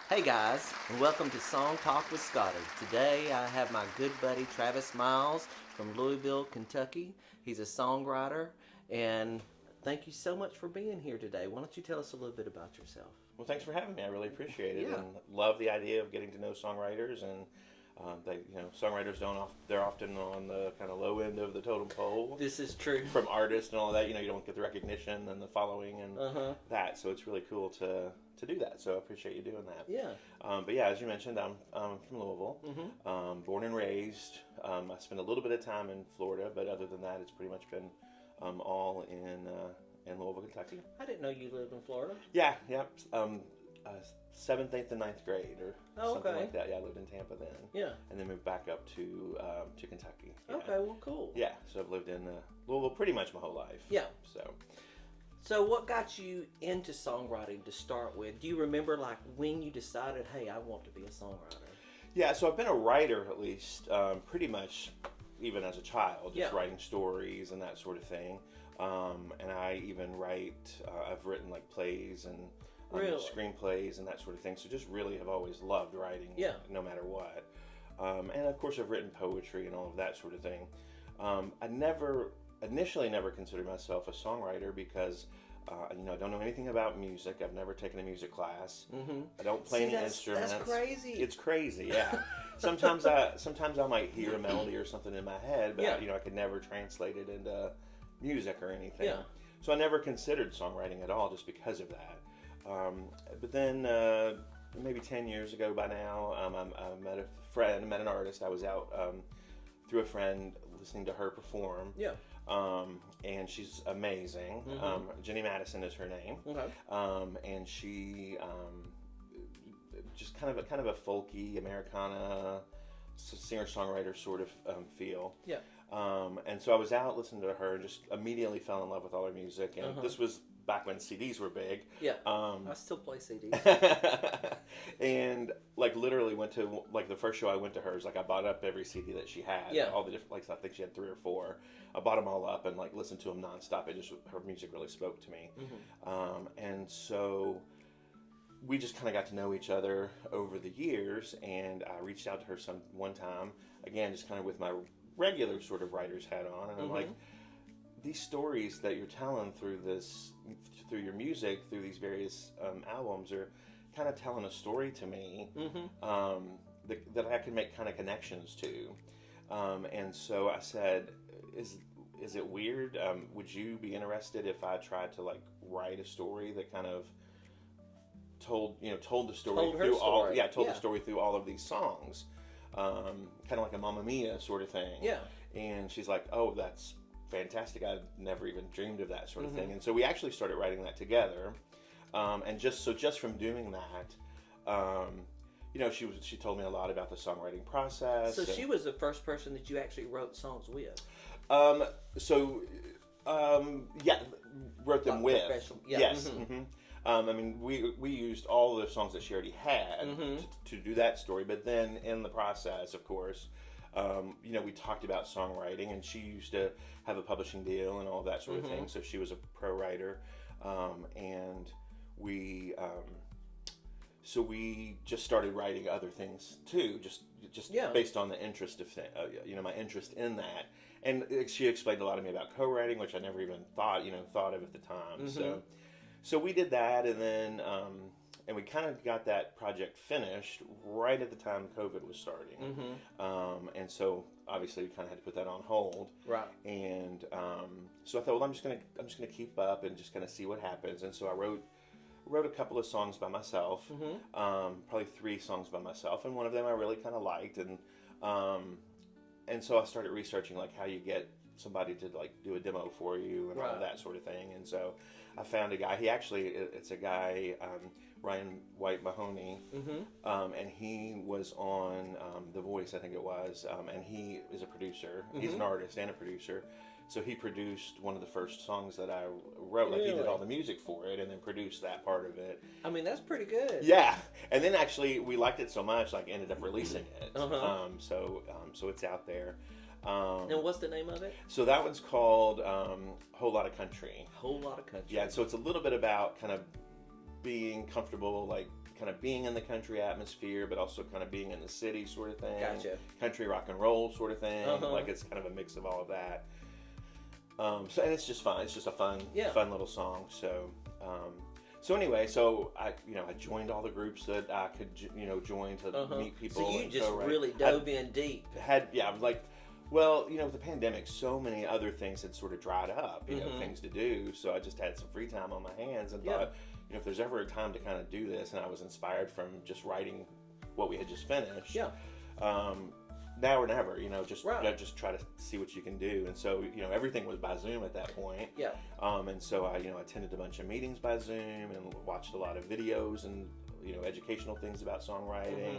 Hey guys, and welcome to Song Talk with Scotty. Today I have my good buddy Travis Myles from Louisville, Kentucky. He's a songwriter, and thank you so much for being here today. Why don't you tell us a little bit about yourself? Well, thanks for having me. I really appreciate it, Yeah. and love the idea of getting to know songwriters. And songwriters they're often on the kind of low end of the totem pole This is true. from artists and all that. You don't get the recognition and the following and that. So it's really cool to do that. So I appreciate you doing that. Yeah. But yeah, as you mentioned, I'm from Louisville, born and raised. I spent a little bit of time in Florida, but other than that, it's pretty much been all in Louisville, Kentucky. I didn't know you lived in Florida. Yeah. Seventh, eighth, and ninth grade, or something okay. like that. Yeah, I lived in Tampa then. Yeah. And then moved back up to Kentucky. Yeah. Okay, well, cool. Yeah, so I've lived in Louisville pretty much my whole life. Yeah. So what got you into songwriting to start with? Do you remember when you decided, hey, I want to be a songwriter? yeah, so I've been a writer at least pretty much even as a child, just Yeah. writing stories and that sort of thing. And I even write. I've written plays and. Really? Screenplays and that sort of thing. So just really have always loved writing, Yeah. no matter what. And of course, I've written poetry and all of that sort of thing. I initially never considered myself a songwriter because, I don't know anything about music. I've never taken a music class. Mm-hmm. I don't play any instruments. That's crazy. It's crazy, yeah. sometimes I might hear a melody or something in my head, but Yeah. I could never translate it into music or anything. Yeah. So I never considered songwriting at all, just because of that. But then maybe 10 years ago by now, I met an artist. I was out through a friend listening to her perform. Yeah. And she's amazing. Jenny Madison is her name. Okay. And she just kind of a folky Americana singer-songwriter sort of feel. Yeah. And so I was out listening to her and just immediately fell in love with all her music. And this was back when CDs were big. Yeah. I still play CDs. And literally went to the first show I went to hers. I bought up every CD that she had. Yeah. All the different I think she had 3 or 4. I bought them all up and listened to them nonstop. Her music really spoke to me. And so we just kind of got to know each other over the years. And I reached out to her one time again, just kind of with my regular sort of writer's hat on, and I'm like, these stories that you're telling through your music, through these various albums, are kind of telling a story to me that I can make kind of connections to. And so I said, is it weird? Would you be interested if I tried to write a story that kind of told the story the story through all of these songs, kind of like a Mamma Mia sort of thing. Yeah. And she's like, oh, that's fantastic. I'd never even dreamed of that sort of thing. And so we actually started writing that together. And just from doing that, she told me a lot about the songwriting process. So she was the first person that you actually wrote songs with. Wrote them with. Yeah. Yes. We used all the songs that she already had to do that story. But then in the process, of course, we talked about songwriting, and she used to have a publishing deal and all that sort of thing. So she was a pro writer, and we just started writing other things too, just based on the interest of my interest in that. And she explained a lot to me about co-writing, which I never even thought of at the time. So we did that, and then and we kind of got that project finished right at the time COVID was starting. And so obviously we kind of had to put that on hold. Right. And so I thought, well, I'm just gonna keep up and just kind of see what happens. And so I wrote a couple of songs by myself, probably 3 songs by myself, and one of them I really kind of liked. And so I started researching how you get somebody to do a demo for you and all of that sort of thing. And so I found a guy. It's a guy, Ryan White Mahoney, and he was on The Voice, I think it was, and he is a producer. He's an artist and a producer. So he produced one of the first songs that I wrote. He did all the music for it and then produced that part of it. I mean, that's pretty good. Yeah. And then actually we liked it so much, ended up releasing it. So it's out there. And what's the name of it? So that one's called Whole Lot of Country. Whole Lot of Country. Yeah, so it's a little bit about kind of being comfortable, kind of being in the country atmosphere, but also kind of being in the city sort of thing. Gotcha. Country rock and roll sort of thing. Uh-huh. Like it's kind of a mix of all of that. So and it's just fun. It's just a fun little song. So anyway, so I joined all the groups that I could join to meet people. So you and just co-write. really dove in deep. I'm like, well, with the pandemic, so many other things had sort of dried up, things to do. So I just had some free time on my hands and thought, if there's ever a time to kind of do this, and I was inspired from just writing what we had just finished. Yeah. Now or never, just try to see what you can do. And so, everything was by Zoom at that point. Yeah. And so I, attended a bunch of meetings by Zoom and watched a lot of videos and, educational things about songwriting.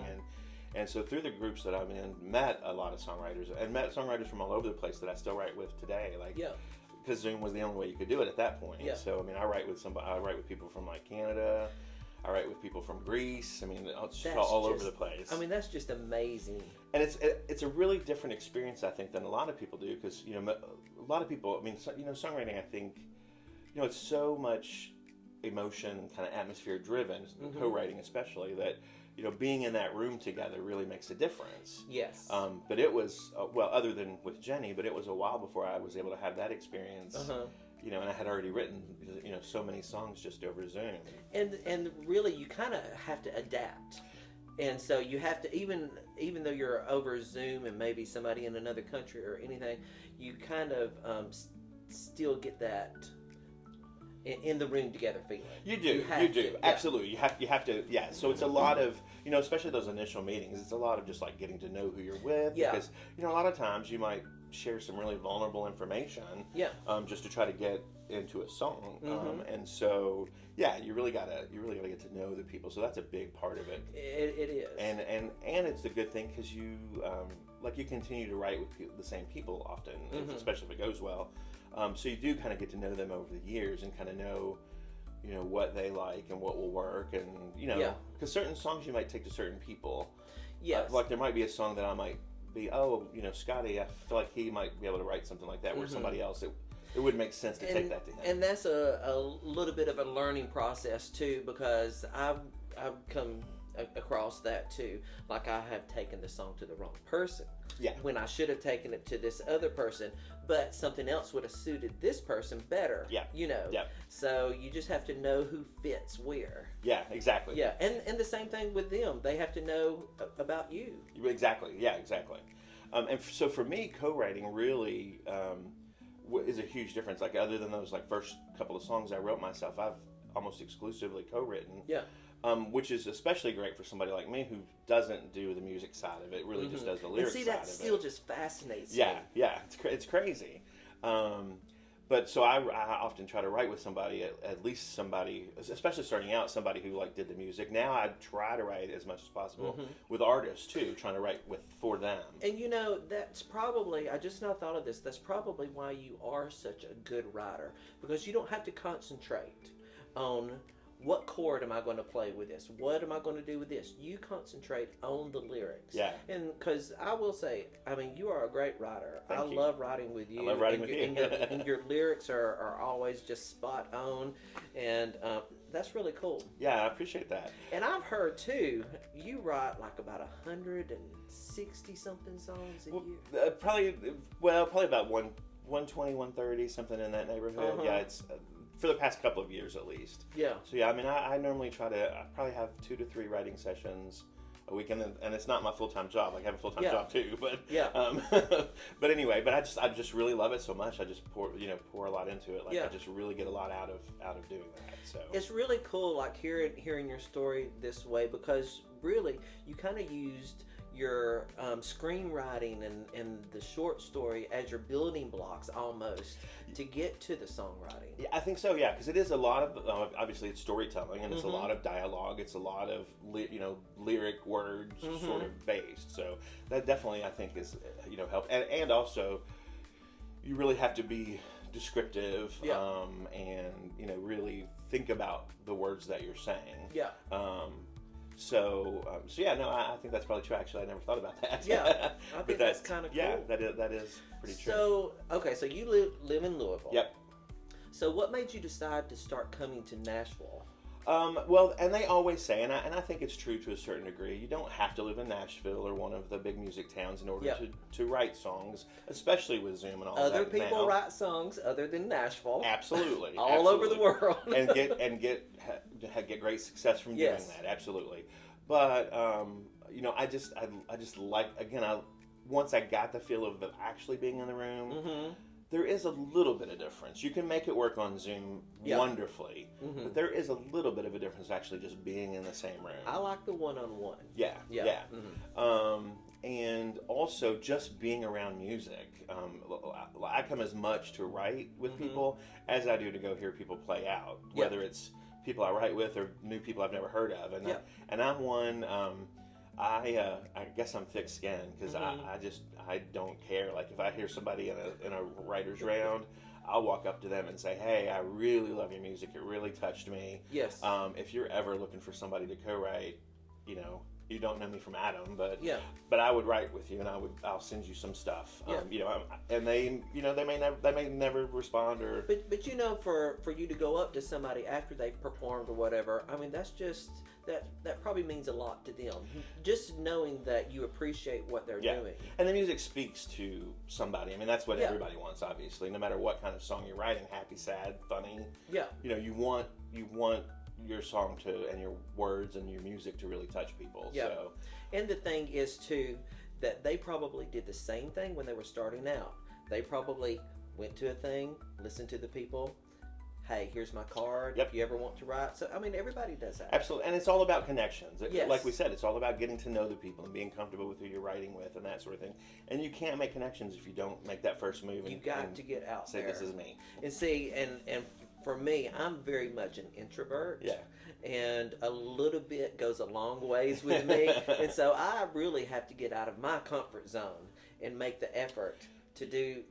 And so through the groups that I'm in, met a lot of songwriters and met songwriters from all over the place that I still write with today. Because Zoom was the only way you could do it at that point. Yeah. So, I write with people from like Canada. I write with people from Greece. It's all over the place. That's just amazing. And it's a really different experience, I think, than a lot of people do. Because, a lot of people, songwriting, I think, it's so much emotion, kind of atmosphere driven, co-writing especially, that, being in that room together really makes a difference. Yes. But it was, other than with Jenny, but it was a while before I was able to have that experience. And I had already written, so many songs just over Zoom. And really, you kind of have to adapt. And so you have to, even though you're over Zoom and maybe somebody in another country or anything, you kind of still get that in the room together feeling. You do, absolutely. You have to, yeah. So it's a lot of, especially those initial meetings, it's a lot of just like getting to know who you're with. Yeah. Because, a lot of times you might share some really vulnerable information. Yeah. Just to try to get into a song. And so, yeah, you really gotta get to know the people. So that's a big part of it. It is. And it's a good thing because you continue to write with the same people often, especially if it goes well. So you do kind of get to know them over the years and kind of know, what they like and what will work, and because certain songs you might take to certain people. Yes. Like there might be a song that I might be, Scotty, I feel like he might be able to write something like that, where somebody else it wouldn't make sense to take that to him. And that's a little bit of a learning process too, because I've come across that too. Like I have taken the song to the wrong person. Yeah. When I should have taken it to this other person, but something else would have suited this person better. Yeah. Yeah. So you just have to know who fits where. Yeah, exactly. Yeah, and the same thing with them. They have to know about you. Exactly. Yeah, exactly. So for me, co-writing really is a huge difference. Like other than those first couple of songs I wrote myself, I've almost exclusively co-written. Yeah. Which is especially great for somebody like me who doesn't do the music side of it, really just does the lyrics side of it. And see, that still just fascinates me. Yeah, it's crazy. But so I often try to write with somebody, at least somebody, especially starting out, somebody who did the music. Now I try to write as much as possible with artists too, trying to write for them. And that's probably, I just now thought of this, that's probably why you are such a good writer, because you don't have to concentrate on what chord am I going to play with this? What am I going to do with this? You concentrate on the lyrics. Yeah. And because I will say, you are a great writer. Thank you. Love writing with you. I love writing with you. and your lyrics are always just spot on. And that's really cool. Yeah, I appreciate that. And I've heard, too, you write about 160 something songs a year. Probably about 120, 130, something in that neighborhood. Yeah, it's... for the past couple of years at least. Yeah. So yeah, I normally I probably have 2 to 3 writing sessions a week, and it's not my full-time job. I have a full-time job too, but but anyway, but I just really love it so much. I just pour a lot into it. I just really get a lot out of doing that. So it's really cool, hearing your story this way, because really you kind of used your screenwriting and the short story as your building blocks almost to get to the songwriting. Yeah, I think so. Yeah, because it is a lot of obviously it's storytelling, and it's a lot of dialogue. It's a lot of lyric words sort of based. So that definitely I think is help, and also you really have to be descriptive and really think about the words that you're saying. Yeah. So yeah, no, I think that's probably true. Actually, I never thought about that. Yeah, I think that's kind of cool. Yeah, that is pretty true. So, okay, so you live in Louisville. Yep. So what made you decide to start coming to Nashville? Well, and they always say, and I think it's true to a certain degree, you don't have to live in Nashville or one of the big music towns in order Yep. to write songs, especially with Zoom and all Other that people now. wite songs other than Nashville. Absolutely. All over the world. and get great success from doing Yes. that. Absolutely. But, I just like, again, once I got the feel of actually being in the room, Mm-hmm. there is a little bit of difference. You can make it work on Zoom Yeah. wonderfully, Mm-hmm. but there is a little bit of a difference actually just being in the same room. I like the one-on-one. Yeah, Yeah. yeah. Mm-hmm. And also just being around music. I come as much to write with Mm-hmm. people as I do to go hear people play out, Yeah. whether it's people I write with or new people I've never heard of. And Yeah. and I'm one. I guess I'm thick-skinned because Mm-hmm. I don't care. Like if I hear somebody in a writer's round, I'll walk up to them and say, "Hey, I really love your music. It really touched me. Yes. If you're ever looking for somebody to co-write, you don't know me from Adam, but Yeah. but I would write with you, and I'll send you some stuff. Yeah. And they may never respond or. But for you to go up to somebody after they've performed or whatever, I mean, that's just that probably means a lot to them. Just knowing that you appreciate what they're doing. And the music speaks to somebody. I mean, that's what Yeah. everybody wants, obviously. No matter what kind of song you're writing, happy, sad, funny. Yeah. You want your song and your words and your music to really touch people. Yeah. So. And the thing is too that they probably did the same thing when they were starting out. They probably went to a thing, listened to the people. Hey, here's my card. Yep. If you ever want to write. So I mean, everybody does that. Absolutely, and it's all about connections. Yes. Like we said, it's all about getting to know the people and being comfortable with who you're writing with and that sort of thing. And you can't make connections if you don't make that first move. You and, got and to get out say, there. "This is me." And see, and for me, I'm very much an introvert. Yeah. And a little bit goes a long ways with me. And so I really have to get out of my comfort zone and make the effort to do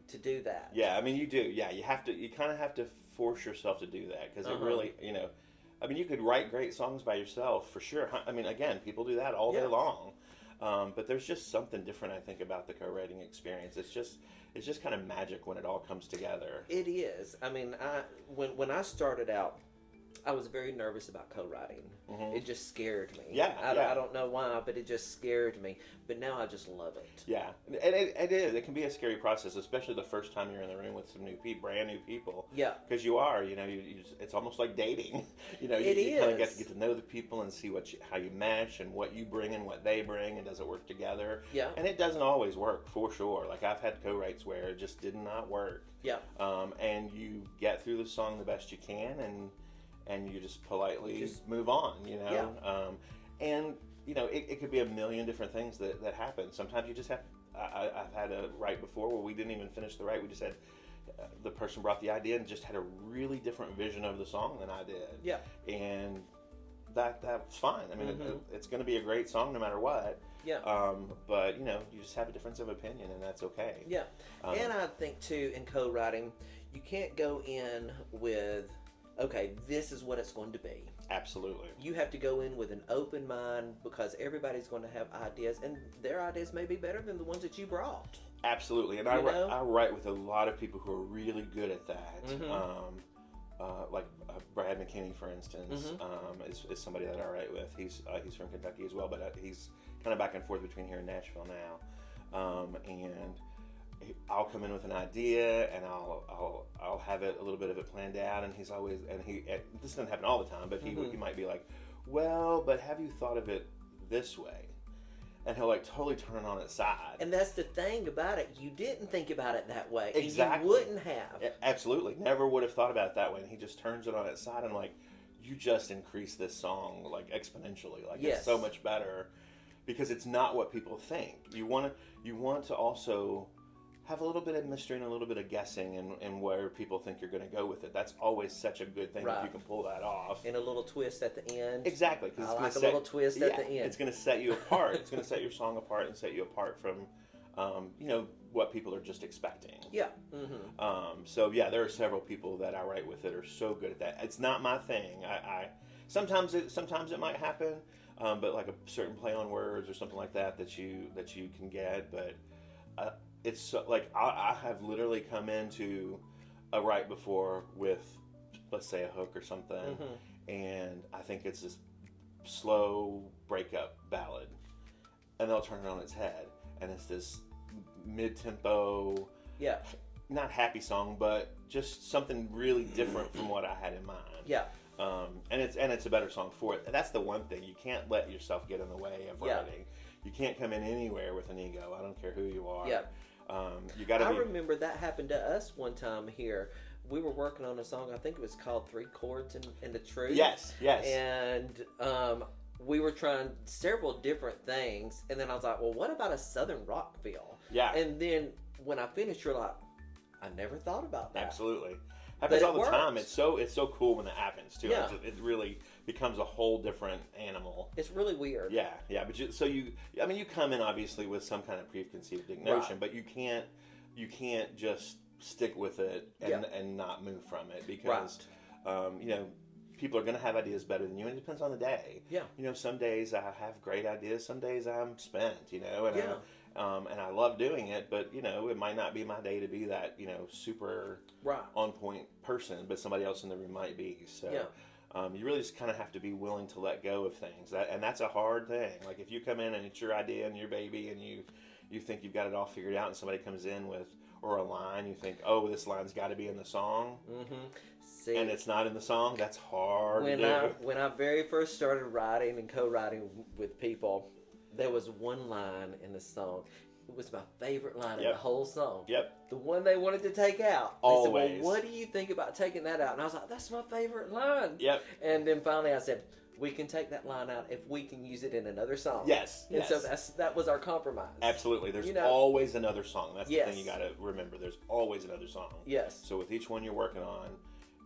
that. Yeah, I mean, you do. Yeah, you have to. You kind of have to force yourself to do that because it really, I mean, you could write great songs by yourself for sure. I mean, again, people do that all day long. But there's just something different, I think, about the co-writing experience. It's just kind of magic when it all comes together. It is. I mean, when I started out, I was very nervous about co-writing. Mhm. It just scared me. Yeah, I don't know why, but it just scared me. But now I just love it. Yeah, and it is. It can be a scary process, especially the first time you're in the room with some brand new people. Yeah. Because you are, it's almost like dating. You kind of get to know the people and see how you mesh and what you bring and what they bring and does it work together. Yeah. And it doesn't always work, for sure. Like I've had co-writes where it just did not work. Yeah. And you get through the song the best you can and you just politely move on, Yeah. And it could be a million different things that happen. Sometimes you just have. I've had a write before where we didn't even finish the write. We just had the person brought the idea and just had a really different vision of the song than I did. Yeah. And that's fine. I mean, it's going to be a great song no matter what. Yeah. But you just have a difference of opinion, and that's okay. Yeah. And I think too, in co-writing, you can't go in with, okay, this is what it's going to be. Absolutely. You have to go in with an open mind because everybody's going to have ideas, and their ideas may be better than the ones that you brought. Absolutely, and I write with a lot of people who are really good at that. Like Brad McKinney, for instance, is somebody that I write with. He's from Kentucky as well, but he's kind of back and forth between here and Nashville now. And I'll come in with an idea, and I'll have a little bit of it planned out, and this doesn't happen all the time, but he might be like, well, but have you thought of it this way? And he'll totally turn it on its side. And that's the thing about it. You didn't think about it that way. Exactly. And you wouldn't have. Absolutely. Never would have thought about it that way. And he just turns it on its side and you just increase this song exponentially. It's so much better because it's not what people think. You want to also have a little bit of mystery and a little bit of guessing and where people think you're going to go with it. That's always such a good thing if you can pull that off. And a little twist at the end. Exactly. I like a little twist at the end. It's going to set you apart. It's going to set your song apart and set you apart from, what people are just expecting. Yeah. So there are several people that I write with that are so good at that. It's not my thing. Sometimes it might happen, but like a certain play on words or something like that you can get, but. It's so, I have literally come into a write before with, let's say, a hook or something, and I think it's this slow breakup ballad, and they'll turn it on its head, and it's this mid-tempo, Yeah. not happy song, but just something really different from what I had in mind. Yeah. And it's a better song for it. That's the one thing, you can't let yourself get in the way of Yeah. writing. You can't come in anywhere with an ego. I don't care who you are. Yeah. You got to. I remember that happened to us one time here. We were working on a song. I think it was called Three Chords and the Truth. Yes. And we were trying several different things, and then I was like, well, what about a Southern rock feel? Yeah. And then when I finished, you're like, I never thought about that. Absolutely. Happens all the works. time. It's so cool when that happens too. Yeah. It really becomes a whole different animal. It's really weird. Yeah. But you come in obviously with some kind of preconceived notion, Right. but you can't just stick with it and not move from it because people are going to have ideas better than you, and it depends on the day. Yeah. Some days I have great ideas, some days I'm spent. And Yeah. and I love doing it, but it might not be my day to be that super Right. on point person, but somebody else in the room might be. So you really just kind of have to be willing to let go of things. And that's a hard thing. Like if you come in and it's your idea and your baby, and you think you've got it all figured out, and somebody comes in with or a line, you think, oh, this line's got to be in the song, See, and it's not in the song. That's hard to do. when I very first started writing and co-writing with people, there was one line in the song. It was my favorite line in the whole song. Yep. The one they wanted to take out. They Always. said, well, what do you think about taking that out? And I was like, that's my favorite line. Yep. And then finally I said, we can take that line out if we can use it in another song. Yes. And so that was our compromise. Absolutely. There's always another song. That's Yes. the thing you got to remember. There's always another song. Yes. So with each one you're working on,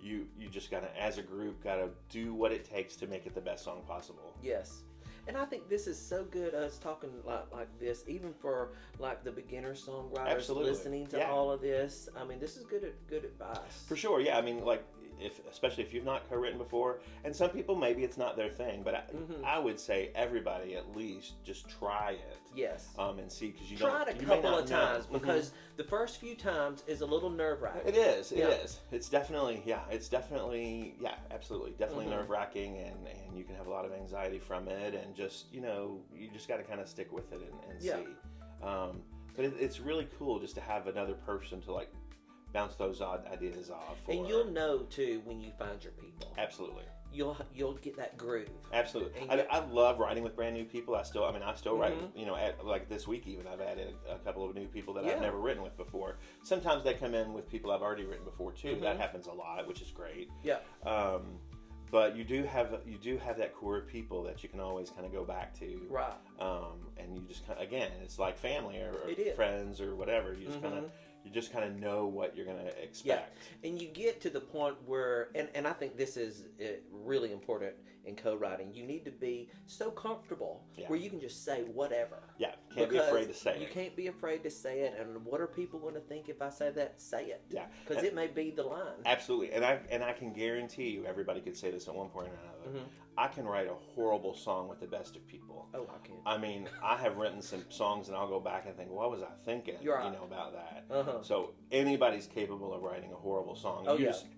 you just got to, as a group, got to do what it takes to make it the best song possible. Yes. And I think this is so good, us talking like this, even for like the beginner songwriters. Absolutely. Listening to all of this. I mean, this is good advice. For sure, yeah. I mean, like, especially if you've not co-written before, and some people maybe it's not their thing, but I would say everybody at least just try it. Yes. And see, because you try don't. it a you may couple not of know. times because the first few times is a little nerve-wracking. It is. It Yeah. is. It's definitely. Yeah. It's definitely. Yeah. Absolutely. Definitely nerve-wracking, and you can have a lot of anxiety from it, and just you just got to kind of stick with it and Yeah. see. But it's really cool just to have another person to like bounce those odd ideas off. And you'll know too when you find your people. Absolutely. You'll get that groove. Absolutely. And I love writing with brand new people. I still write, like this week even, I've added a couple of new people that I've never written with before. Sometimes they come in with people I've already written before too. That happens a lot, which is great. Yeah. But you do have that core of people that you can always kind of go back to. Right. And you just kind of, again, it's like family or It friends or whatever. You just kind of know what you're going to expect. Yeah. And you get to the point where, and I think this is really important in co-writing, you need to be so comfortable where you can just say whatever. Yeah, can't be afraid to say it. You can't be afraid to say it, and what are people going to think if I say that? Say it. Yeah. Because it may be the line. Absolutely. And I can guarantee you, everybody could say this at one point or another, I can write a horrible song with the best of people. Oh, I can. I mean, I have written some songs and I'll go back and think, what was I thinking, about that? So anybody's capable of writing a horrible song.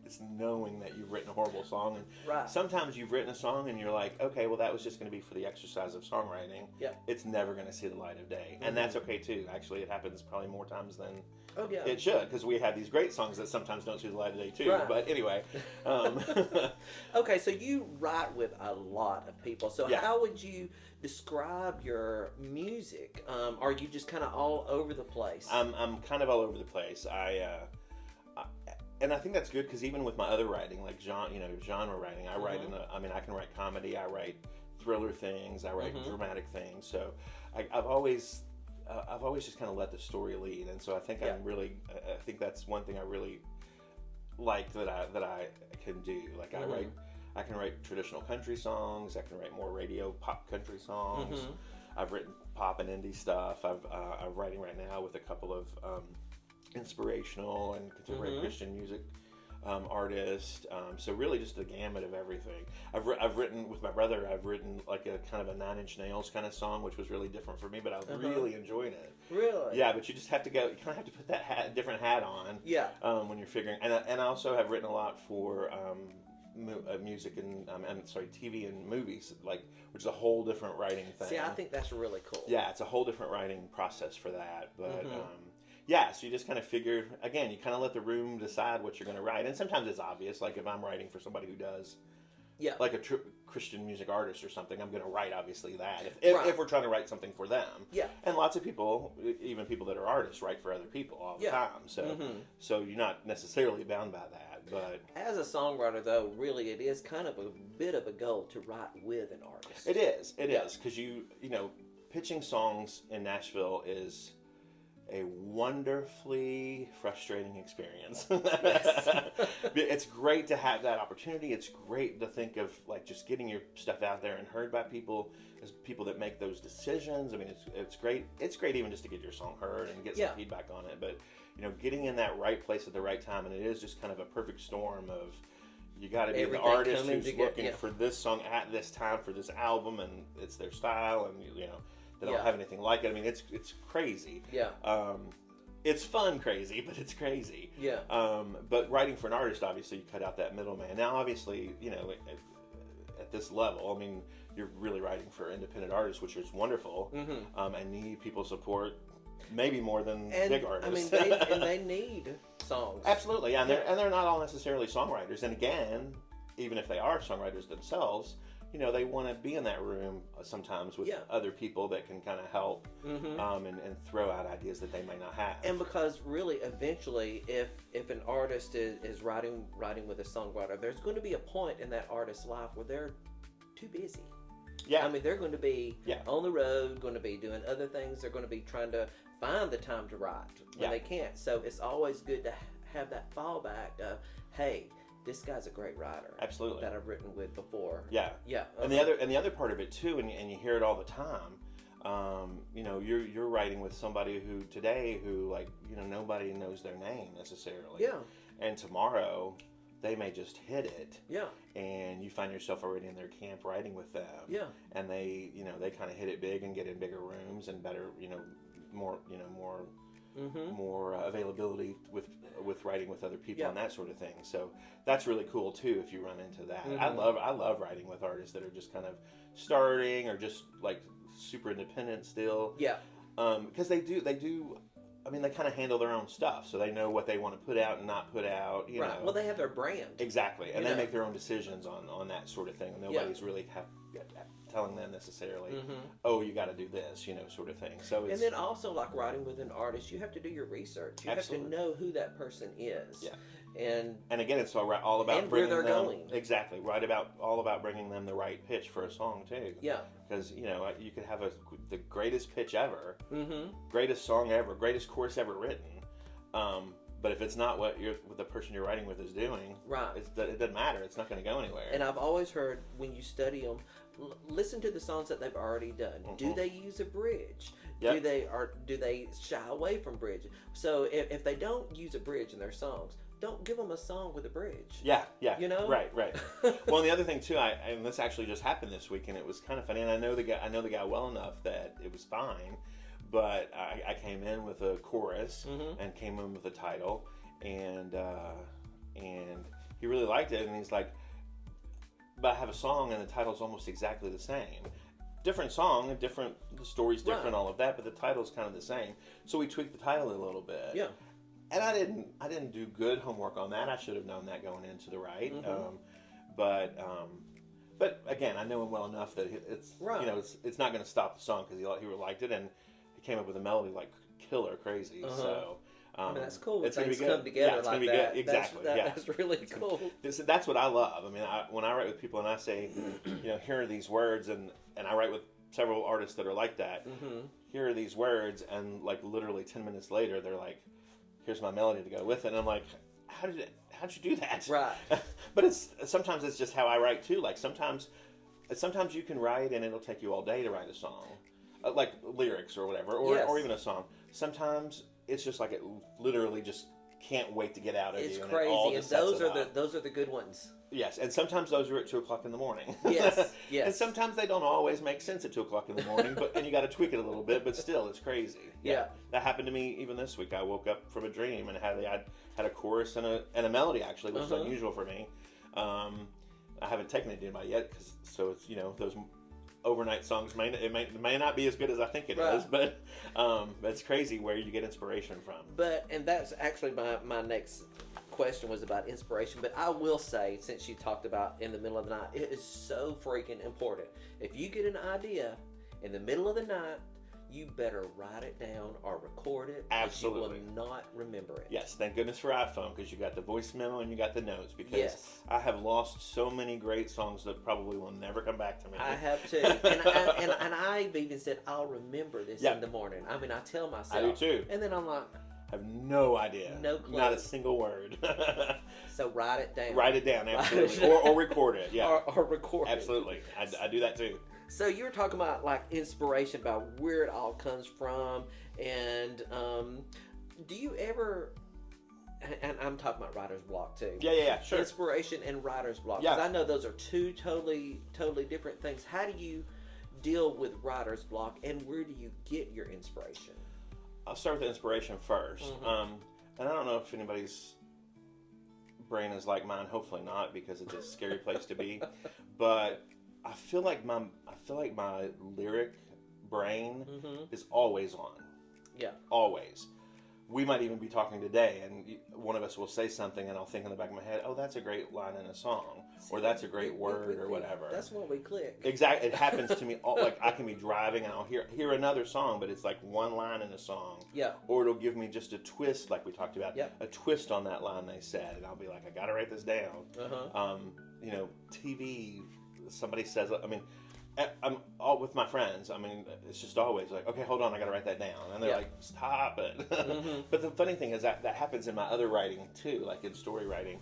It's knowing that you've written a horrible song. And sometimes you've written a song and you're like, okay, well, that was just going to be for the exercise of songwriting. Yeah. It's never going to see the light of day. And that's okay, too. Actually, it happens probably more times than it should, because we have these great songs that sometimes don't see the light of day, too. Right. But anyway. Okay, so you write with a lot of people. So how would you describe your music? Are you just kind of all over the place? I'm kind of all over the place. And I think that's good, because even with my other writing, like genre writing, I write I can write comedy, I write thriller things, I write dramatic things. So I've always just kind of let the story lead, and so I think I think that's one thing I really like that I can do. Like I can write traditional country songs. I can write more radio pop country songs. I've written pop and indie stuff. I'm writing right now with a couple of inspirational and contemporary Christian music artists. So really just the gamut of everything. I've written with my brother. I've written like a kind of a Nine Inch Nails kind of song, which was really different for me, but I really enjoyed it. Really? Yeah, but you just have to go. You kind of have to put that different hat on. Yeah. When you're figuring. And I also have written a lot for music and TV and movies, like, which is a whole different writing thing. See, I think that's really cool. Yeah, it's a whole different writing process for that. But yeah, so you just kind of figure, again, you kind of let the room decide what you're going to write. And sometimes it's obvious, like if I'm writing for somebody who does, like a Christian music artist or something, I'm going to write obviously that if we're trying to write something for them. Yeah. And lots of people, even people that are artists, write for other people all the time. So so you're not necessarily bound by that. But as a songwriter, though, really it is kind of a bit of a goal to write with an artist. It is. It is, because you know, pitching songs in Nashville is a wonderfully frustrating experience. It's great to have that opportunity. It's great to think of, like, just getting your stuff out there and heard by people, as people that make those decisions. I mean, it's great. It's great even just to get your song heard and get some feedback on it. But, you know, getting in that right place at the right time, and it is just kind of a perfect storm of, you got to be the artist who's looking for this song at this time for this album, and it's their style, and you know, they don't have anything like it. I mean, it's crazy. Yeah. It's fun crazy, but it's crazy. Yeah. But writing for an artist, obviously, you cut out that middleman. Now, obviously, you know, at this level, I mean, you're really writing for independent artists, which is wonderful, and need people's support, maybe more than big artists. I mean, they need songs. Absolutely, yeah, and they're not all necessarily songwriters. And again, even if they are songwriters themselves, you know, they want to be in that room sometimes with other people that can kind of help and throw out ideas that they may not have. And because really, eventually, if an artist is writing with a songwriter, there's going to be a point in that artist's life where they're too busy. Yeah. I mean, they're going to be on the road, going to be doing other things. They're going to be trying to find the time to write when they can't. So it's always good to have that fallback of, hey, this guy's a great writer. Absolutely. That I've written with before. Yeah. Yeah. And the other part of it too, and you hear it all the time. You know, you're writing with somebody who like, you know, nobody knows their name necessarily. Yeah. And tomorrow they may just hit it. Yeah. And you find yourself already in their camp writing with them. Yeah. And they kind of hit it big and get in bigger rooms and better, more availability with writing with other people and that sort of thing. So that's really cool too if you run into that. I love writing with artists that are just kind of starting or just like super independent still. Yeah. Because they do. I mean, they kind of handle their own stuff, so they know what they want to put out and not put out. You know. Well, they have their brand. Exactly, and they make their own decisions on that sort of thing. Nobody's really telling them necessarily, oh, you got to do this, sort of thing. So, and then also, like writing with an artist, you have to do your research. You have to know who that person is. Yeah. And again, it's all about bringing where they're going. Exactly, all about bringing them the right pitch for a song too. Yeah, because you could have the greatest pitch ever, greatest song ever, greatest chorus ever written, but if it's not what the person you're writing with is doing, right, it doesn't matter. It's not going to go anywhere. And I've always heard when you study them, listen to the songs that they've already done. Do they use a bridge? Yep. Do they shy away from bridge? So if they don't use a bridge in their songs, don't give them a song with a bridge. Yeah. Right. Well, and the other thing too, and this actually just happened this week, and it was kind of funny. And I know the guy well enough that it was fine, but I came in with a chorus and came in with a title, and he really liked it, and he's like, "But I have a song, and the title's almost exactly the same." Different song, the story's different, all of that, but the title's kind of the same. So we tweaked the title a little bit. Yeah. And I didn't do good homework on that. I should have known that going into the write. But again, I know him well enough that it's it's not going to stop the song because he really liked it, and he came up with a melody like killer crazy. So I mean, that's cool. It's going to be good. Come together it's like going to be that. Good. Exactly. That's really cool. That's what I love. I mean, when I write with people and I say, here are these words, and I write with several artists that are like that. Here are these words, and like literally 10 minutes later, they're like, here's my melody to go with it. And I'm like, how'd you do that? Right. But sometimes it's just how I write too. Like sometimes you can write and it'll take you all day to write a song, like lyrics or whatever, or even a song. Sometimes it's just like it literally just can't wait to get out of you. It's crazy, and those are the good ones. Yes, and sometimes those are at 2:00 in the morning. Yes. And sometimes they don't always make sense at 2:00 in the morning, and you got to tweak it a little bit. But still, it's crazy. Yeah, that happened to me even this week. I woke up from a dream and had a chorus and a melody actually, which is unusual for me. I haven't taken it to anybody yet, so it's, those overnight songs may not be as good as I think it is, but it's crazy where you get inspiration from. And that's actually my next question was about inspiration. But I will say, since you talked about in the middle of the night, it is so freaking important. If you get an idea in the middle of the night, you better write it down or record it. Absolutely. You will not remember it. Yes, thank goodness for iPhone, because you got the voice memo and you got the notes, because yes. I have lost so many great songs that probably will never come back to me. I have too. and I've even said, I'll remember this in the morning. I mean, I tell myself. I do too. And then I'm like, I have no idea. No clue. Not a single word. So write it down. Write it down, absolutely. Or record it, yeah. Or record it. Absolutely. I do that too. So you were talking about like inspiration, about where it all comes from, and do you ever? And I'm talking about writer's block too. Yeah, sure. Inspiration and writer's block. Yeah. Because I know those are two totally different things. How do you deal with writer's block, and where do you get your inspiration? I'll start with the inspiration first. Mm-hmm. And I don't know if anybody's brain is like mine. Hopefully not, because it's a scary place to be. But I feel like my lyric brain is always on. Yeah. Always. We might even be talking today, and one of us will say something, and I'll think in the back of my head, "Oh, that's a great line in a song," or "That's a great word," or whatever. That's when we click. Exactly. It happens to me. Like, I can be driving and I'll hear another song, but it's like one line in a song. Yeah. Or it'll give me just a twist, like we talked about. Yeah. A twist on that line they said, and I'll be like, I gotta write this down. TV. Somebody says, I mean, I'm all with my friends. I mean, it's just always like, okay, hold on, I got to write that down. And they're like, stop it. But the funny thing is that happens in my other writing too, like in story writing.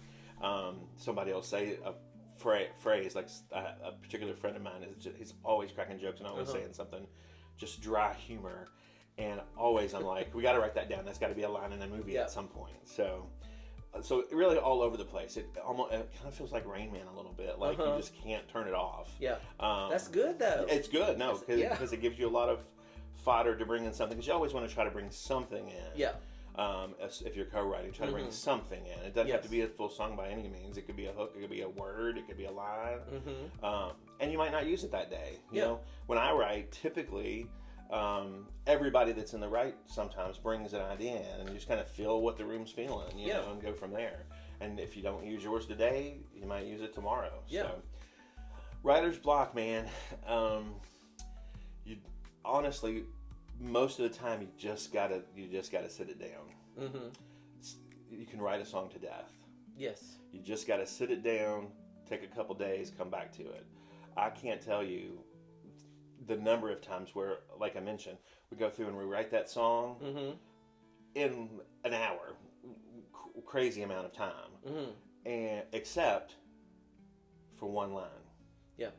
Somebody will say a phrase, like a particular friend of mine, he's always cracking jokes and always saying something, just dry humor. And always I'm like, we got to write that down. That's got to be a line in a movie at some point. So really all over the place. It kind of feels like Rain Man a little bit. Like you just can't turn it off. Yeah. That's good though. It's good, no, because it gives you a lot of fodder to bring in something. Because you always want to try to bring something in. Yeah. If you're co-writing, try to bring something in. It doesn't have to be a full song by any means. It could be a hook. It could be a word. It could be a line. And you might not use it that day. You know, when I write, typically. Everybody that's in the right sometimes brings an idea in, and you just kind of feel what the room's feeling, you know, and go from there. And if you don't use yours today, you might use it tomorrow. Yeah. So, writer's block, man. You honestly, most of the time, you just gotta sit it down. You can write a song to death. Yes. You just gotta sit it down, take a couple days, come back to it. I can't tell you the number of times where, like I mentioned, we go through and we write that song in an hour, crazy amount of time, and except for one line. Yeah.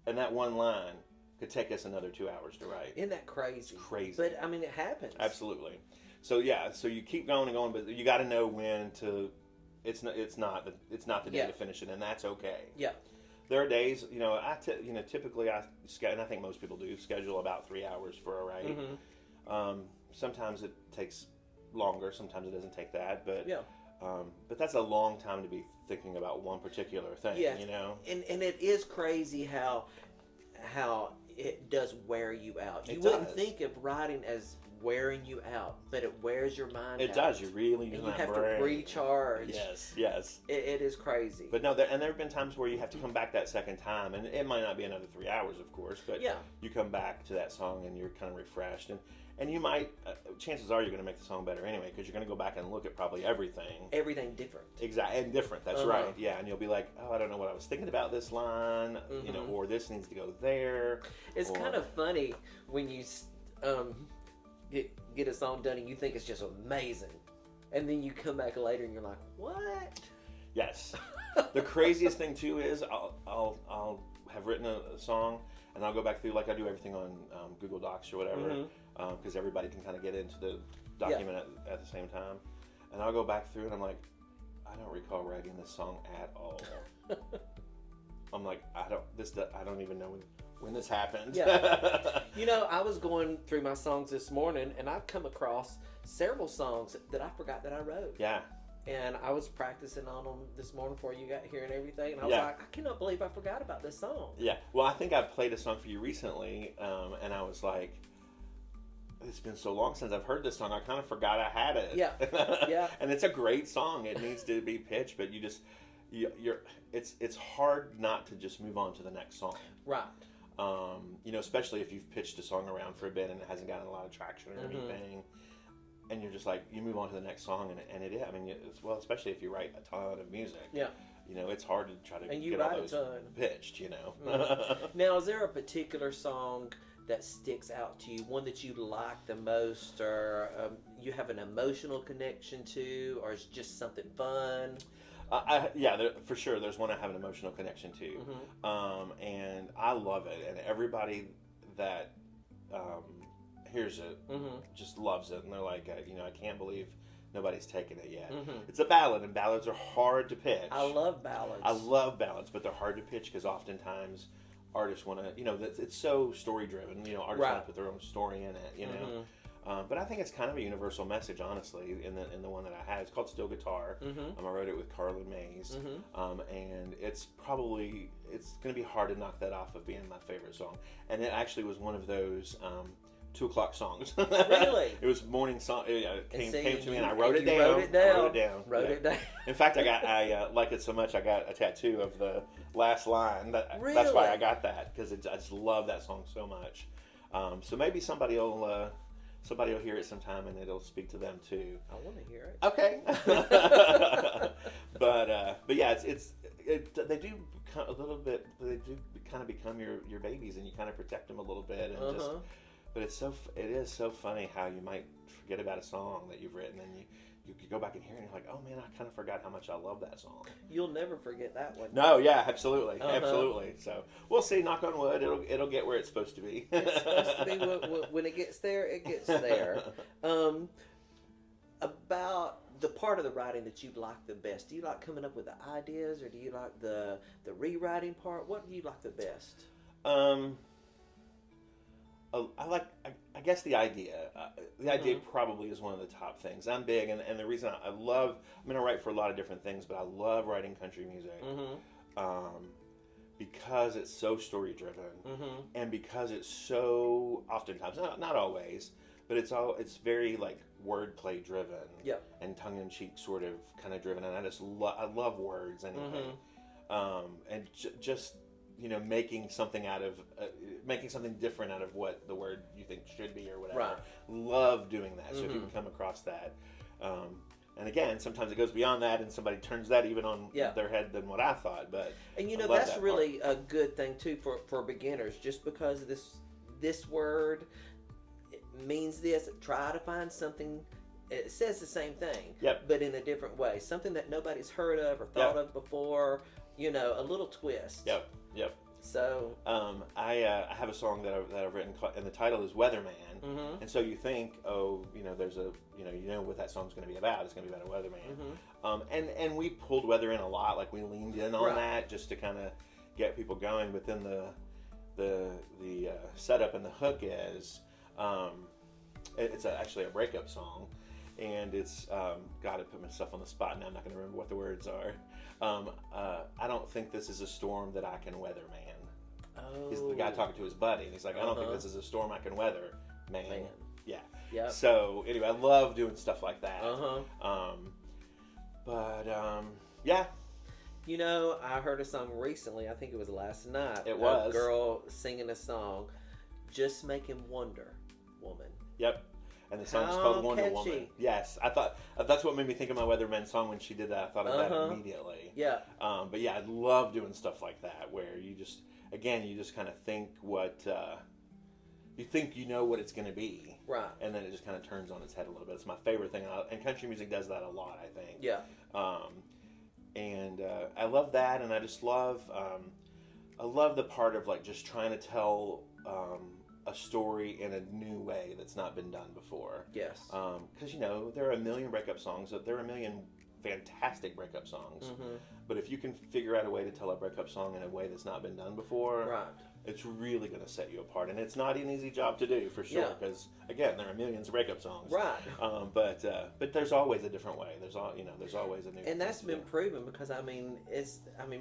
And that one line could take us another 2 hours to write. Isn't that crazy? It's crazy. But I mean, it happens. Absolutely. So so you keep going and going, but you got to know when to. It's not the day to finish it, and that's okay. Yeah. There are days, typically and I think most people do, schedule about 3 hours for a write. Sometimes it takes longer, sometimes it doesn't take that, but that's a long time to be thinking about one particular thing, you know? And it is crazy how it does wear you out. You wouldn't think of writing as wearing you out, but it wears your mind out. It does. You really use and you that have brain. to recharge. Yes. It is crazy. But no, there have been times where you have to come back that second time, and it might not be another 3 hours, of course, but you come back to that song and you're kind of refreshed, and you might, chances are you're going to make the song better anyway, because you're going to go back and look at probably everything. Everything different. Exactly, and different, that's right, yeah, and you'll be like, oh, I don't know what I was thinking about this line, or this needs to go there. It's kind of funny when you get a song done and you think it's just amazing, and then you come back later and you're like, what? Yes. The craziest thing too is I'll have written a song and I'll go back through, like I do everything on Google Docs or whatever, because everybody can kind of get into the document at the same time, and I'll go back through and I'm like, I don't recall writing this song at all. I'm like, I don't even know when this happened. Yeah. I was going through my songs this morning, and I've come across several songs that I forgot that I wrote. Yeah. And I was practicing on them this morning before you got here and everything. And I was Yeah. like, I cannot believe I forgot about this song. Yeah. Well, I think I played a song for you recently, and I was like, it's been so long since I've heard this song. I kind of forgot I had it. Yeah. Yeah. And it's a great song. It needs to be pitched, but it's hard not to just move on to the next song. Right. Especially if you've pitched a song around for a bit and it hasn't gotten a lot of traction or anything, and you're just like, you move on to the next song, and it is. I mean, especially if you write a ton of music. Yeah. It's hard to try to And you get write all a those ton. pitched. Now, is there a particular song that sticks out to you, one that you like the most, or you have an emotional connection to, or it's just something fun? For sure. There's one I have an emotional connection to, and I love it. And everybody that hears it just loves it, and they're like, I can't believe nobody's taken it yet. It's a ballad, and ballads are hard to pitch. I love ballads. I love ballads, but they're hard to pitch because oftentimes artists want to, it's so story driven. Artists want to put their own story in it. But I think it's kind of a universal message, honestly. In the one that I had, it's called "Still Guitar." I wrote it with Carlin Mays, and it's going to be hard to knock that off of being my favorite song. And it actually was one of those 2 o'clock songs. Really? It was morning song. It came to me, and I wrote it down. Wrote it down. In fact, I like it so much, I got a tattoo of the last line. Really? That's why I got that, because I just love that song so much. So maybe somebody will hear it sometime, and it'll speak to them too. I want to hear it. Okay. But yeah, they do a little bit. They do kind of become your babies, and you kind of protect them a little bit, and But it is so funny how you might forget about a song that you've written, and you go back and hear it, and you're like, oh man, I kind of forgot how much I love that song. You'll never forget that one. No, yeah, absolutely, absolutely. So we'll see. Knock on wood, it'll get where it's supposed to be. It's supposed to be when it gets there. It gets there. About the part of the writing that you like the best. Do you like coming up with the ideas, or do you like the rewriting part? What do you like the best? I guess the idea. The idea probably is one of the top things. I'm big, and the reason I write for a lot of different things, but I love writing country music because it's so story driven, and because it's so oftentimes, not always, but it's very like wordplay driven, and tongue in cheek sort of kind of driven, and I love words anyway, and just. Making something different out of what the word you think should be or whatever. Right. Love doing that. So if you can come across that, and again, sometimes it goes beyond that, and somebody turns that even on their head than what I thought. But and that's really a good thing too for beginners. Just because this word means this, try to find something. It says the same thing, but in a different way. Something that nobody's heard of or thought of before. A little twist. Yep. So I have a song that I've written, and the title is Weatherman. And so you think, there's what that song's going to be about. It's going to be about a weatherman. And we pulled weather in a lot. Like we leaned in on that just to kind of get people going. But then the setup and the hook is it's actually a breakup song. And it's God, I put myself on the spot now. I'm not going to remember what the words are. I don't think this is a storm that I can weather, man. Oh. He's the guy talking to his buddy, and he's like, I don't think this is a storm I can weather, man. Yeah. Yep. So anyway, I love doing stuff like that. Yeah. I heard a song recently. I think it was last night. It was a girl singing a song, "Just Make Him Wonder," woman. Yep. And the song's called Wonder Woman. Yes, I thought that's what made me think of my Weatherman song when she did that. I thought of that immediately. Yeah. But yeah, I love doing stuff like that where you just kind of think what you think what it's going to be, right? And then it just kind of turns on its head a little bit. It's my favorite thing, and country music does that a lot, I think. Yeah. And I love that, and I just love the part of like just trying to tell. A story in a new way that's not been done before. Yes. Because there are a million breakup songs. There are a million fantastic breakup songs. But if you can figure out a way to tell a breakup song in a way that's not been done before, right? it's really going to set you apart. And it's not an easy job to do, for sure, because again, there are millions of breakup songs. Right. But there's always a different way. There's always a new. And that's been proven, because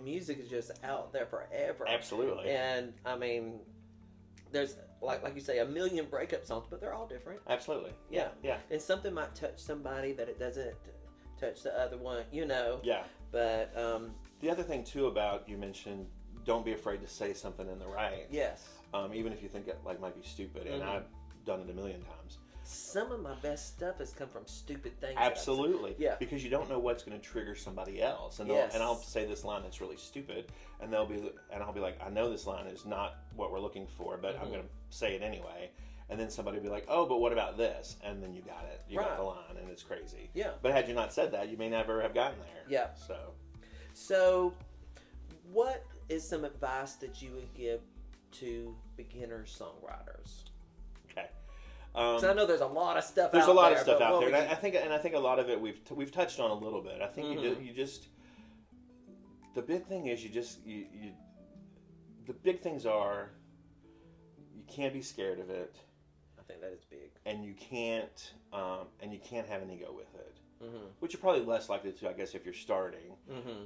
music is just out there forever. Absolutely. And there's like you say, a million breakup songs, but they're all different. Absolutely. Yeah. Yeah. And something might touch somebody that it doesn't touch the other one, Yeah. But the other thing too about, you mentioned, don't be afraid to say something in the right. yes. Even if you think it might be stupid, and I've done it a million times. Some of my best stuff has come from stupid things. Absolutely. Yeah. Because you don't know what's going to trigger somebody else, and Yes. and I'll say this line that's really stupid, and I'll be like, I know this line is not what we're looking for, but I'm going to say it anyway. And then somebody will be like, oh, but what about this? And then you got it. You got the line, and it's crazy. Yeah. But had you not said that, you may never have gotten there. Yeah. So, what is some advice that you would give to beginner songwriters? Okay. So I know there's a lot of stuff. There's a lot of stuff but out there, would and I think a lot of it we've touched on a little bit. I think you just the big thing is you the big things are, you can't be scared of it. I think that is big. And you can't have an ego with it, which you're probably less likely to, I guess, if you're starting.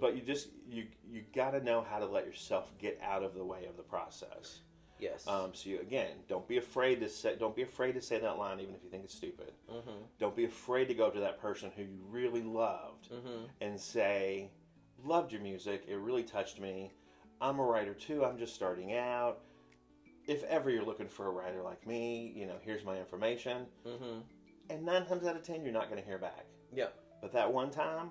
But you got to know how to let yourself get out of the way of the process. Yes. So you, again, don't be afraid to say that line, even if you think it's stupid. Don't be afraid to go up to that person who you really loved and say, "Loved your music. It really touched me. I'm a writer too. I'm just starting out. If ever you're looking for a writer like me, here's my information." And 9 times out of 10, you're not going to hear back. Yeah. But that one time,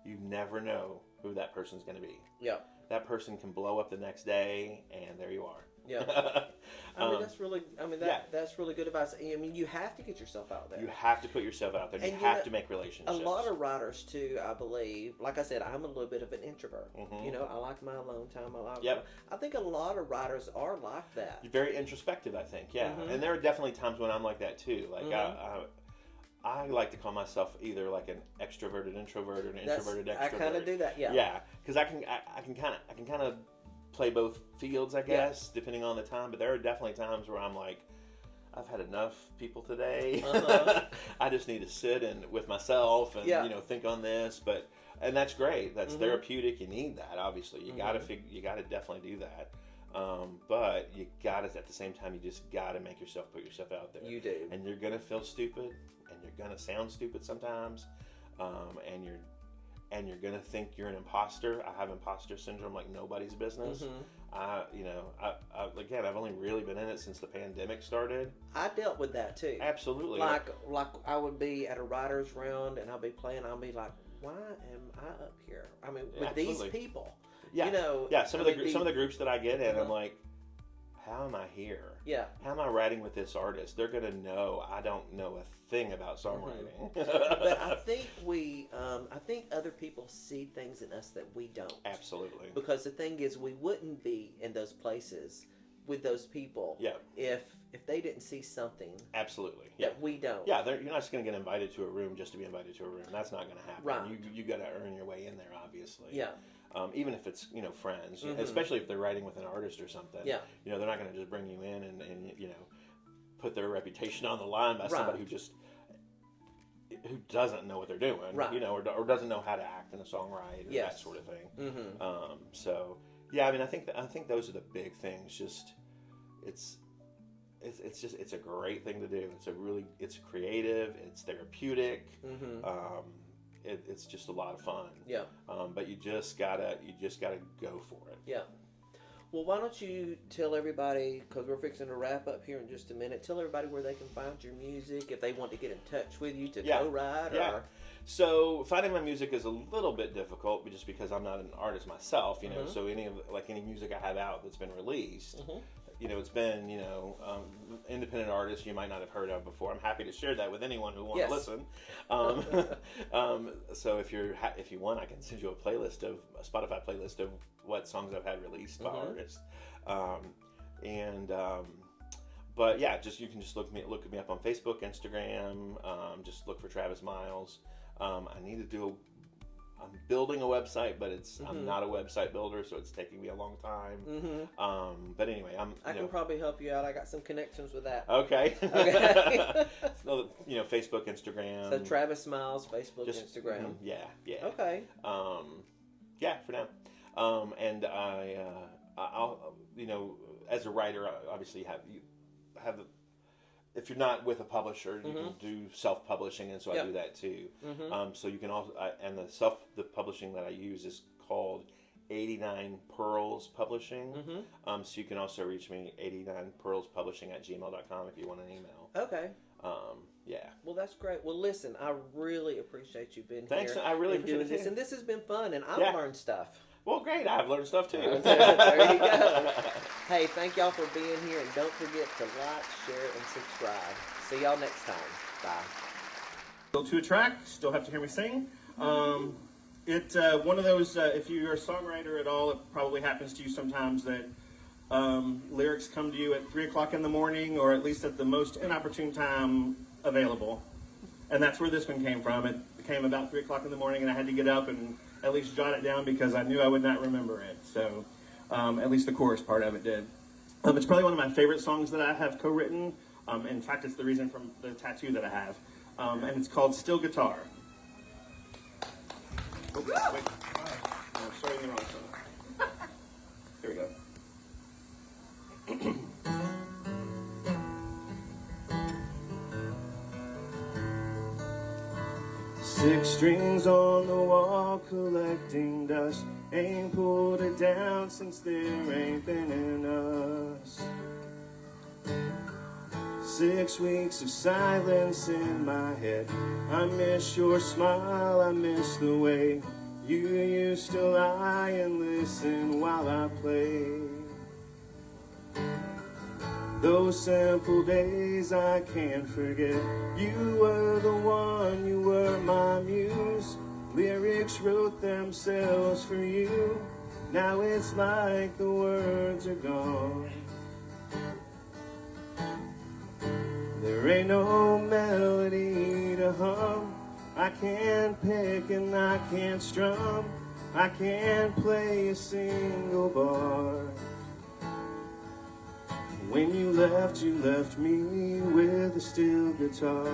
you never know who that person's going to be. Yeah. That person can blow up the next day, and there you are. Yeah. That's really good advice. You have to get yourself out there. You have to put yourself out there. And you have to make relationships. A lot of writers too, I believe. Like I said, I'm a little bit of an introvert. I like my alone time. I think a lot of writers are like that. You're very introspective, I think. Yeah. And there are definitely times when I'm like that too. Like I like to call myself either like an extroverted introvert or an introverted extrovert. I kind of do that. Yeah. Yeah, because I can kind of play both fields, I guess, depending on the time. But there are definitely times where I'm like, I've had enough people today. I just need to sit with myself and think on this. And that's great. That's therapeutic. You need that. Obviously, you gotta definitely do that. But you gotta, at the same time, you just gotta put yourself out there. You do, and you're gonna feel stupid, and you're gonna sound stupid sometimes, and you're gonna think you're an imposter. I have imposter syndrome like nobody's business. Again, I've only really been in it since the pandemic started. I dealt with that too. Absolutely. Like I would be at a writer's round and I'll be playing. I'll be like, why am I up here? With these people. Yeah. Some of the groups that I get in, I'm like, how am I here? Yeah. How am I writing with this artist? They're gonna know I don't know a thing about songwriting. But I think I think other people see things in us that we don't. Absolutely. Because the thing is, we wouldn't be in those places with those people. Yeah. If they didn't see something. Absolutely. That we don't. Yeah. You're not just gonna get invited to a room just to be invited to a room. That's not gonna happen. Right. You got to earn your way in there, obviously. Yeah. Even if it's friends, especially if they're writing with an artist or something. Yeah. They're not going to just bring you in and put their reputation on the line by somebody who doesn't know what they're doing, right. Or doesn't know how to act in a song right, or that sort of thing. So yeah, I think those are the big things. Just it's a great thing to do. It's creative. It's therapeutic. It's just a lot of fun. Yeah. But you just gotta go for it. Yeah. Well, why don't you tell everybody, because we're fixing to wrap up here in just a minute, tell everybody where they can find your music, if they want to get in touch with you to co-write. Yeah. So finding my music is a little bit difficult just because I'm not an artist myself, so any music I have out that's been released, it's been, independent artists you might not have heard of before. I'm happy to share that with anyone who wants to listen. So if you want, I can send you a Spotify playlist of what songs I've had released by artists. But yeah, you can just look me up on Facebook, Instagram. Just look for Travis Myles. building a website, but I'm not a website builder, so it's taking me a long time. But anyway, I can probably help you out. I got some connections with that. Okay. Okay. So, Facebook, Instagram. So Travis Myles, Facebook, Instagram. Yeah. Okay. Yeah, for now. And I'll as a writer, obviously have if you're not with a publisher, you can do self-publishing, and so I do that too. So you can also, and the publishing that I use is called 89 Pearls Publishing. So you can also reach me 89pearlspublishing@gmail.com if you want an email. Okay. Yeah. Well, that's great. Well, listen, I really appreciate you being Thanks. here. I really and doing appreciate this, it. and this has been fun, and I've learned stuff. Well, great. I've learned stuff too. There you go. Hey, thank y'all for being here, and don't forget to like, share, and subscribe. See y'all next time. Bye. Still to a track, still have to hear me sing. It's one of those, if you're a songwriter at all, it probably happens to you sometimes that lyrics come to you at 3 o'clock in the morning, or at least at the most inopportune time available. And that's where this one came from. It came about 3 o'clock in the morning, and I had to get up and at least jot it down because I knew I would not remember it. So at least the chorus part of it did. It's probably one of my favorite songs that I have co-written. In fact, it's the reason from the tattoo that I have. And it's called Still Guitar. Oh, wait. I'm starting the wrong song. Here we go. 6 strings on the wall collecting dust. Ain't pulled it down since there ain't been in us. 6 weeks of silence in my head. I miss your smile, I miss the way you used to lie and listen while I played. Those simple days I can't forget. You were the one, you were my muse. Lyrics wrote themselves for you. Now it's like the words are gone. There ain't no melody to hum. I can't pick and I can't strum. I can't play a single bar. When you left me with a steel guitar.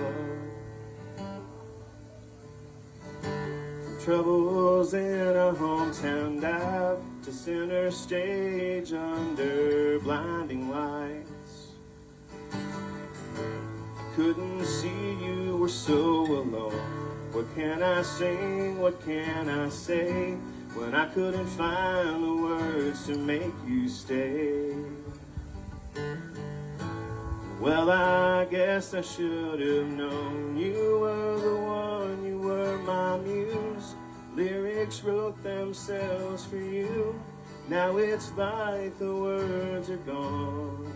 From troubles in our hometown dive to center stage under blinding lights. Couldn't see you were so alone. What can I sing, what can I say, when I couldn't find the words to make you stay? Well, I guess I should have known you were the one, you were my muse. Lyrics wrote themselves for you. Now it's like the words are gone.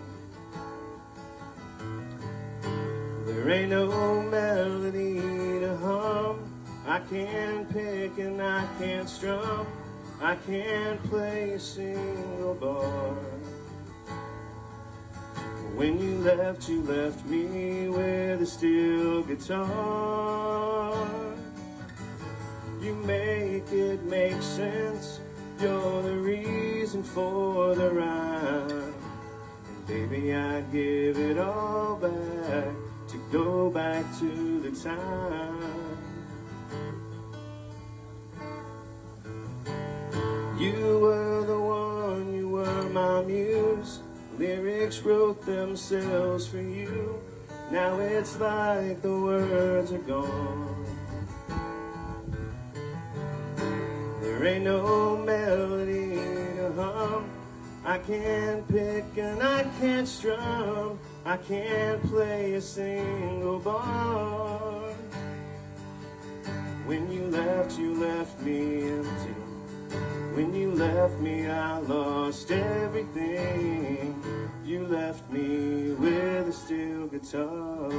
There ain't no melody to hum. I can't pick and I can't strum. I can't play a single bar. When you left me with a steel guitar. You make it make sense. You're the reason for the rhyme. And baby, I'd give it all back to go back to the time. You were the one, you were my muse. Lyrics wrote themselves for you. Now it's like the words are gone. There ain't no melody to hum. I can't pick and I can't strum. I can't play a single bar. When you left me empty. When you left me, I lost everything. You left me with a steel guitar.